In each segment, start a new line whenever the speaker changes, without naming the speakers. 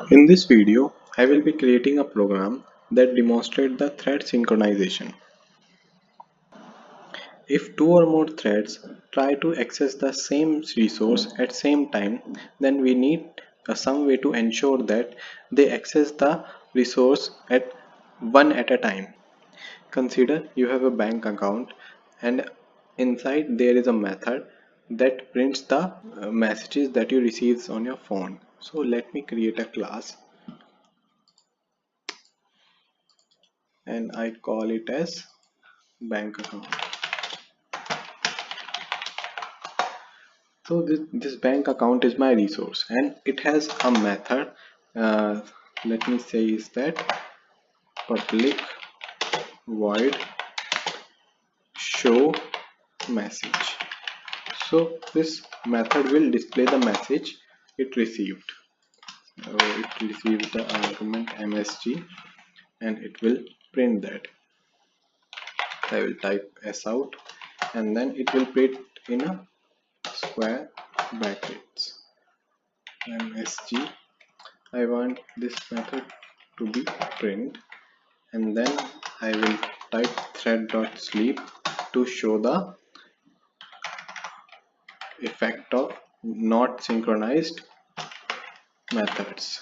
In this video, I will be creating a program that demonstrates the thread synchronization. If two or more threads try to access the same resource at same time, then we need some way to ensure that they access the resource at one at a time. Consider you have a bank account and inside there is a method that prints the messages that you receive on your phone. So let me create a class and I call it as bank account. So this bank account is my resource and it has a method. Let me say is that public void show message. So this method will display the message it received. So it receives the argument msg and it will print that. I will type s out and then it will print in a square brackets msg. I want this method to be print and then I will type thread.sleep to show the effect of not synchronized methods.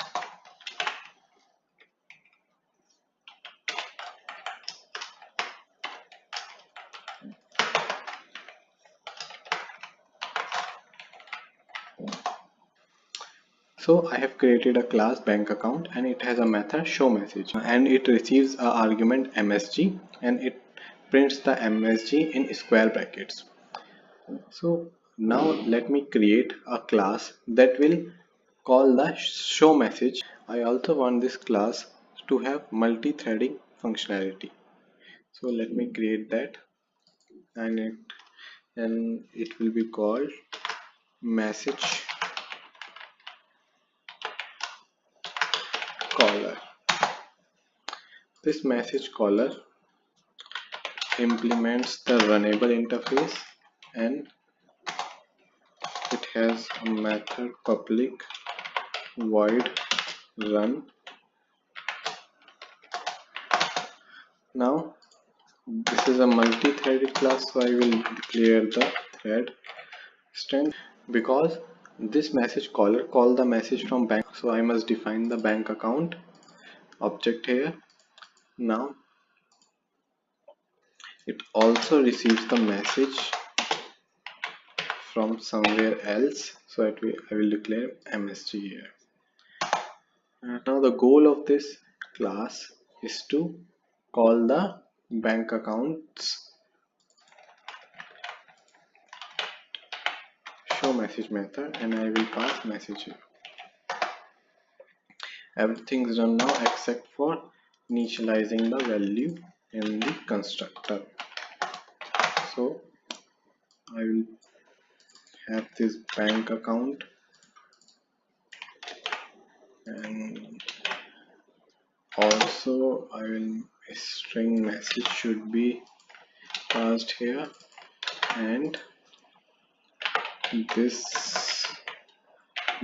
So I have created a class bank account and it has a method show message and it receives a argument msg and it prints the msg in square brackets. So now let me create a class that will call the show message. I also want this class to have multi-threading functionality. So let me create that and it will be called message caller. This message caller implements the runnable interface and it has a method public void run. Now this is a multi-threaded class, so I will declare the thread strength because this message caller call the message from bank, so I must define the bank account object here. Now it also receives the message from somewhere else, so I will declare msg here. Now the goal of this class is to call the bank accounts show message method and I will pass message here. Everything is done now except for initializing the value in the constructor. So I will have this bank account and also I will string message should be passed here and this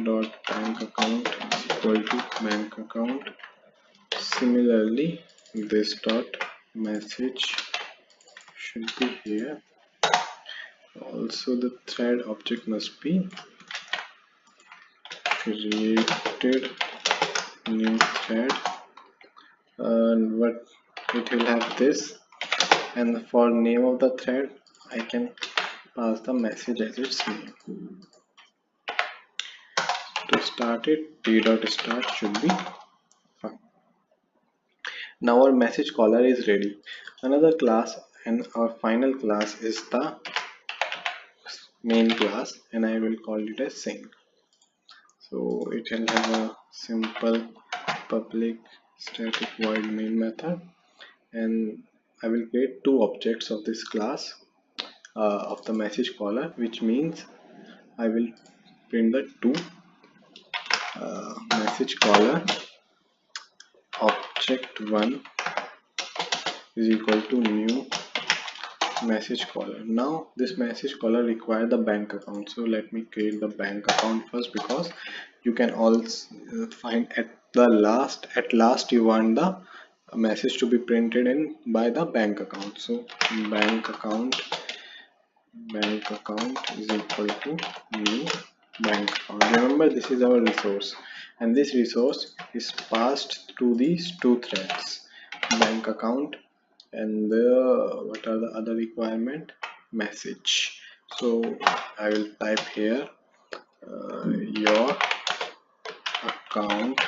dot bank account is equal to bank account. Similarly this dot message should be here. Also the thread object must be created new thread and what it will have this, and for name of the thread I can pass the message as its name. To start it, t.start should be fine. Now our message caller is ready. Another class and our final class is the main class and I will call it as sync. So it will have a simple public static void main method and I will create two objects of this class of the message caller, which means I will print the two message caller object1 is equal to new message caller. Now this message caller require the bank account, so let me create the bank account first because You can also find at last you want the message to be printed in by the bank account. So bank account bank account is equal to new bank account. Remember, this is our resource, and this resource is passed to these two threads, bank account and the what are the other requirement, message. So I will type here your account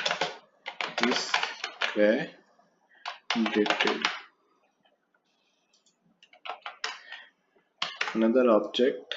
is credited. Another object,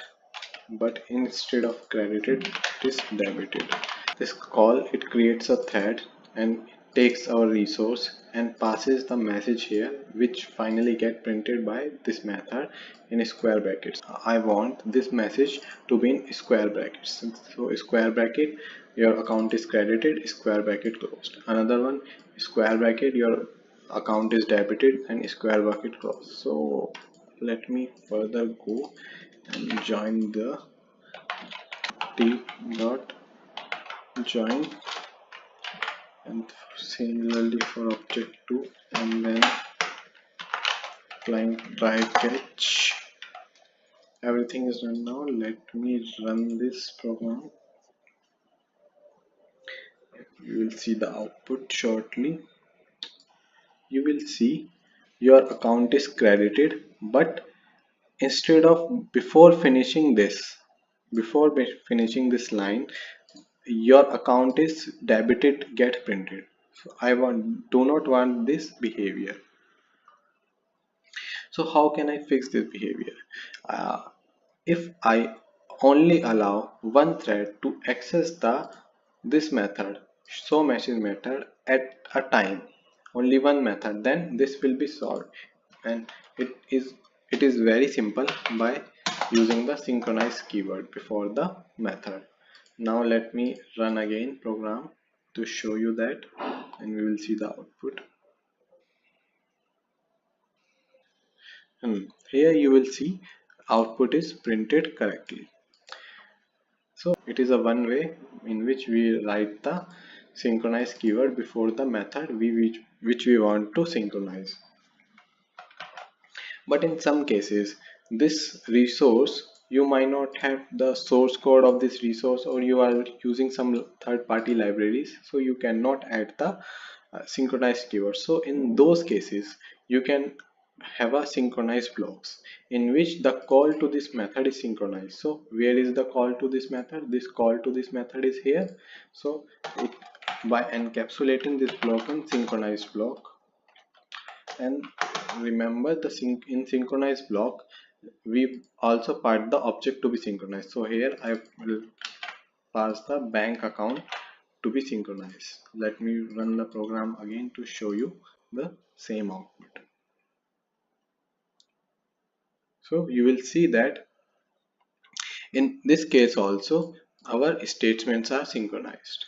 but instead of credited it is debited. This call, it creates a thread and takes our resource and passes the message here, which finally get printed by this method in square brackets. I want this message to be in square brackets, so square bracket, your account is credited, square bracket closed. Another one, square bracket, your account is debited, and square bracket closed. So let me further go and join the t dot join, and similarly for object 2, and then client try catch. Everything is done now. Let me run this program. You will see the output shortly. You will see your account is credited, but instead of before finishing this line, your account is debited get printed. So I do not want this behavior. So how can I fix this behavior? Uh, if I only allow one thread to access the this method, show message method, at a time, only one method, then this will be solved. And it is very simple by using the synchronize keyword before the method. Now let me run again program to show you that, and we will see the output. Here you will see output is printed correctly. So it is a one way in which we write the synchronize keyword before the method which we want to synchronize. But in some cases, this resource, you might not have the source code of this resource, or you are using some third-party libraries, so you cannot add the synchronized keyword. So in those cases, you can have a synchronized blocks in which the call to this method is synchronized. So where is the call to this method? This call to this method is here. So by encapsulating this block in synchronized block, and remember the in synchronized block we also part the object to be synchronized. So here I will pass the bank account to be synchronized. Let me run the program again to show you the same output. So you will see that in this case also our statements are synchronized.